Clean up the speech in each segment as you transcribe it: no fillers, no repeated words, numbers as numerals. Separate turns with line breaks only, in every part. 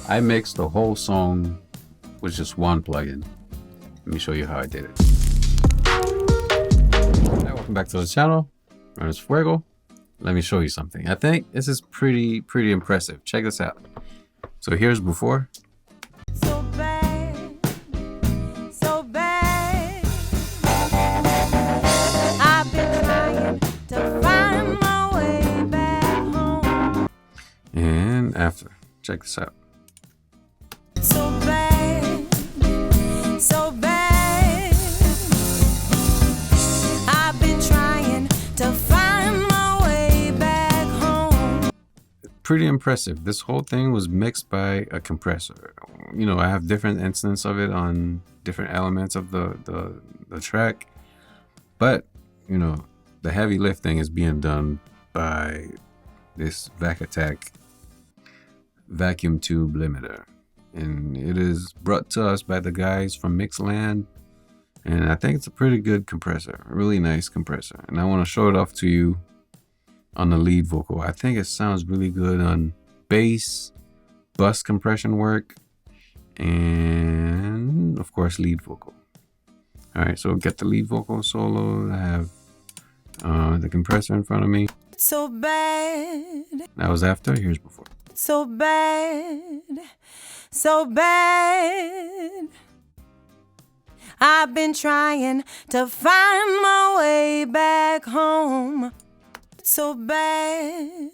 I mixed the whole song with just one plugin. Let me show you how I did it. Hi, welcome back to the channel. Ernest Fuego. Let me show you something. I think this is pretty impressive. Check this out. So here's before.
So bad, so bad. I've been trying to find my way back home.
And after. Check this out.
So bad, so bad. I've been trying to find my way back home.
Pretty impressive. This whole thing was mixed by a compressor. You know, I have different instances of it on different elements of the track, but you know, the heavy lifting is being done by this Vac Attack vacuum tube limiter, and it is brought to us by the guys from Mixland, and I think it's a pretty good compressor, a really nice compressor, and I want to show it off to you on the lead vocal. I think it sounds really good on bass, bus compression work, and of course lead vocal. All right, so get the lead vocal solo. I have the compressor in front of me.
So bad,
That was after. Here's before.
so bad, so bad. I've been trying to find my way back home. So bad,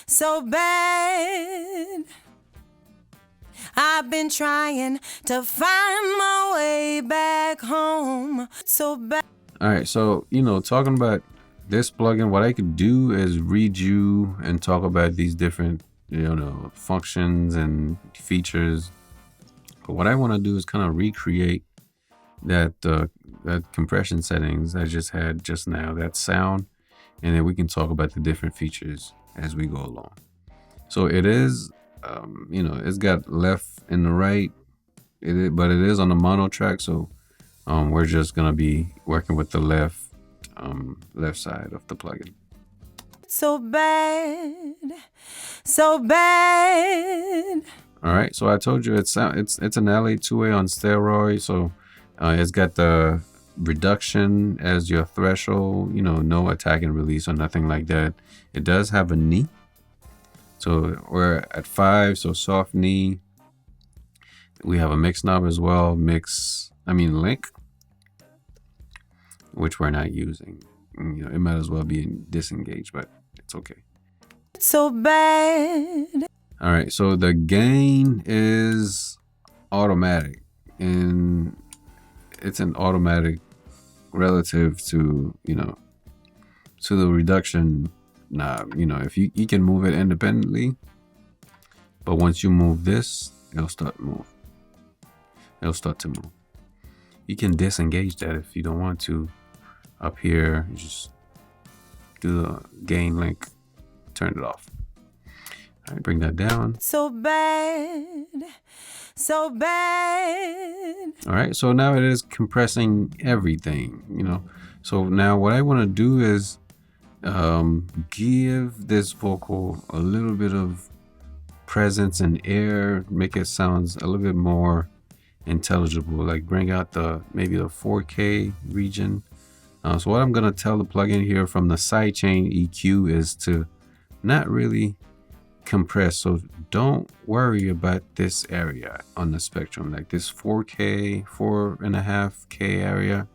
so bad. I've been trying to find my way back home. So bad.
All right, so you know, talking about this plugin, what I could do is read you and talk about these different, you know, functions and features. But what I want to do is kind of recreate that compression settings I just had just now, that sound, and then we can talk about the different features as we go along. So it is, you know, it's got left and the right, but it is on the mono track. So we're just gonna be working with the left side of the plugin.
So bad, so bad.
All right, so I told you it's an LA2A on steroids. So it's got the reduction as your threshold, you know, no attack and release or nothing like that. It does have a knee. So we're at 5, so soft knee. We have a mix knob as well, link, which we're not using. You know, it might as well be disengaged, but it's okay.
So bad.
All right, so the gain is automatic, and it's an automatic relative to, you know, to the reduction knob. You know, if you can move it independently, but once you move this, it'll start to move. You can disengage that if you don't want to. Up here, you just do the gain link, turn it off. All right, bring that down.
So bad, so bad.
All right, so now it is compressing everything, you know. So now what I want to do is give this vocal a little bit of presence and air, make it sound a little bit more intelligible, like bring out maybe the 4K region. So what I'm gonna tell the plugin here from the sidechain EQ is to not really compress. So don't worry about this area on the spectrum, like this 4K, 4.5K area.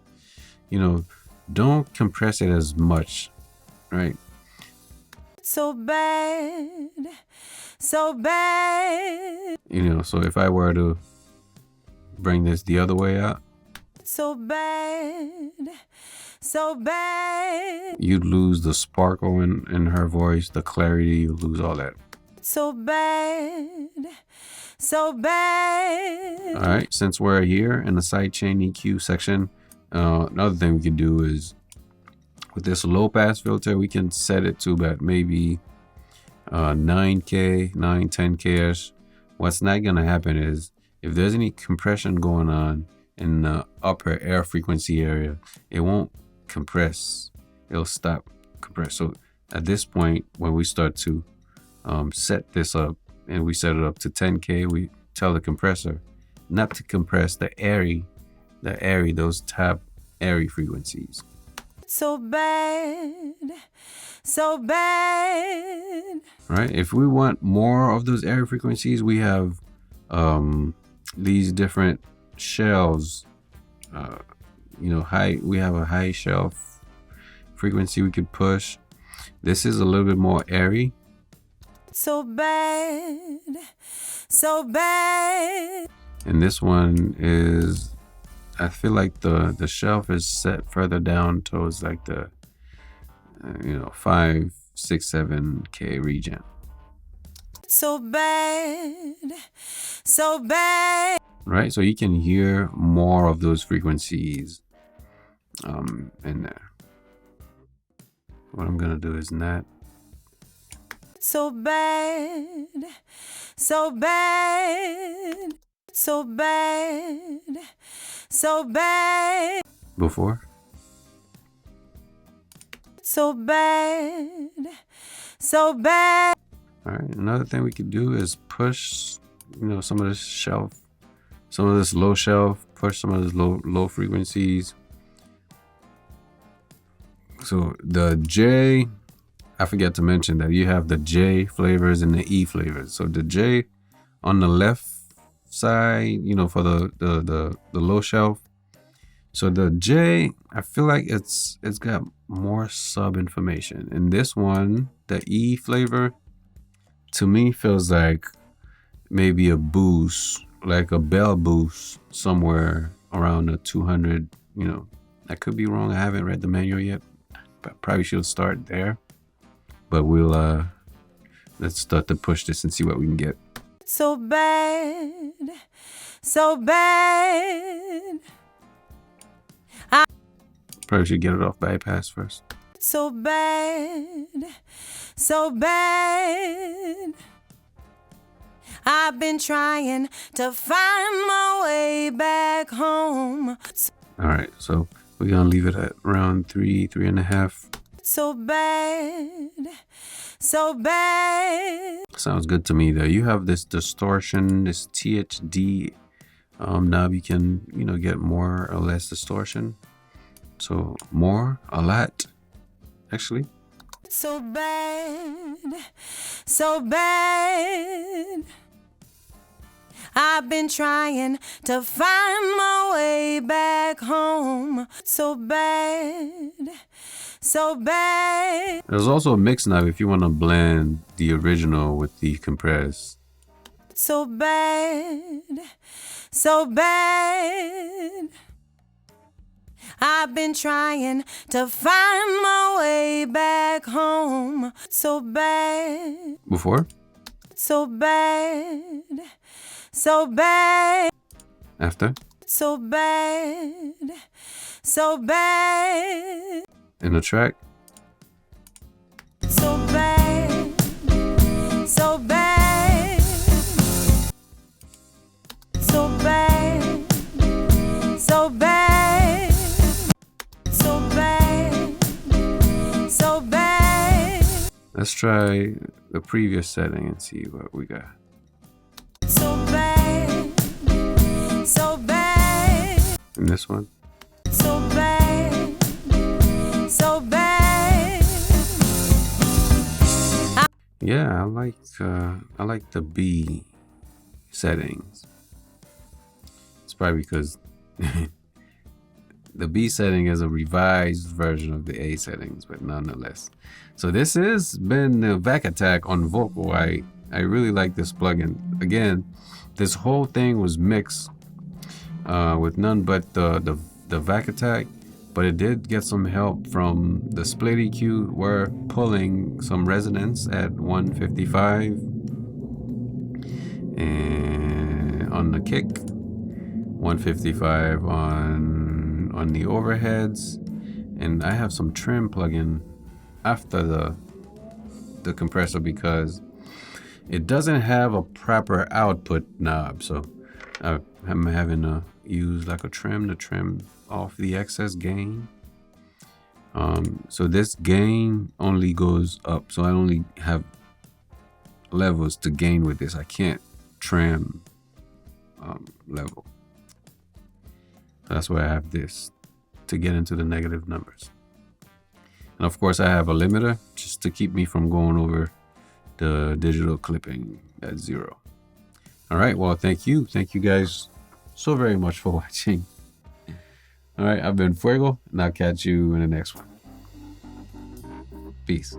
You know, don't compress it as much, right?
So bad, so bad.
You know, so if I were to bring this the other way out,
so bad, so bad.
you'd lose the sparkle in her voice, the clarity, you lose all that.
So bad, so bad.
All right, since we're here in the sidechain EQ section, another thing we can do is with this low pass filter, we can set it to about maybe 9K, 10K-ish. What's not gonna happen is if there's any compression going on in the upper air frequency area, it won't compress. It'll stop compress. So at this point, when we start to set this up, and we set it up to 10K, we tell the compressor not to compress the airy, those top airy frequencies.
So bad, so bad.
Right? If we want more of those airy frequencies, we have these different shelves. You know, we have a high shelf frequency we could push. This is a little bit more airy.
So bad, so bad.
And this one is, I feel like the shelf is set further down towards like the, you know, 5, 6, 7K region.
So bad, so bad.
Right? So you can hear more of those frequencies in there. What I'm gonna do is not.
So bad, so bad, so bad, so bad.
Before.
So bad, so bad.
All right. Another thing we could do is push, you know, some of this shelf, some of this low shelf, push some of those low frequencies. So the J, I forgot to mention that you have the J flavors and the E flavors. So the J on the left side, you know, for the low shelf. So the J, I feel like it's got more sub information. And this one, the E flavor, to me feels like maybe a boost, like a bell boost somewhere around the 200, you know. I could be wrong. I haven't read the manual yet. But probably should start there. But we'll let's start to push this and see what we can get.
So bad, so bad.
Probably should get it off bypass first.
So bad, so bad. I've been trying to find my way back home.
All right, so we're gonna leave it at around 3.5.
So bad, so bad.
Sounds good to me though. You have this distortion, this THD knob. You can, you know, get more or less distortion. So more, a lot, actually.
So bad, so bad. I've been trying to find my way back home. So bad, so bad.
There's also a mix knob if you want to blend the original with the compressed.
So bad, so bad. I've been trying to find my way back home. So bad.
Before?
So bad. So bad.
After?
So bad. So bad.
In the track?
So bad. So bad. So bad. So bad. So bad. So bad.
Let's try the previous setting and see what we got.
So bad. So bad.
And this one?
So bad. So bad.
Yeah, I like the B settings. It's probably because the B setting is a revised version of the A settings, but nonetheless. So this has been the Vac Attack on vocal. I really like this plugin. Again, this whole thing was mixed with none but the Vac Attack, but it did get some help from the split EQ. We're pulling some resonance at 155, and on the kick, 155 on the overheads, and I have some trim plugin after the compressor because it doesn't have a proper output knob, so I'm having to use like a trim to trim off the excess gain. So this gain only goes up, so I only have levels to gain with this. I can't trim level. That's why I have this, to get into the negative numbers. And of course I have a limiter just to keep me from going over the digital clipping at 0. All right, well, thank you guys so very much for watching. All right, I've been Fuego, and I'll catch you in the next one. Peace.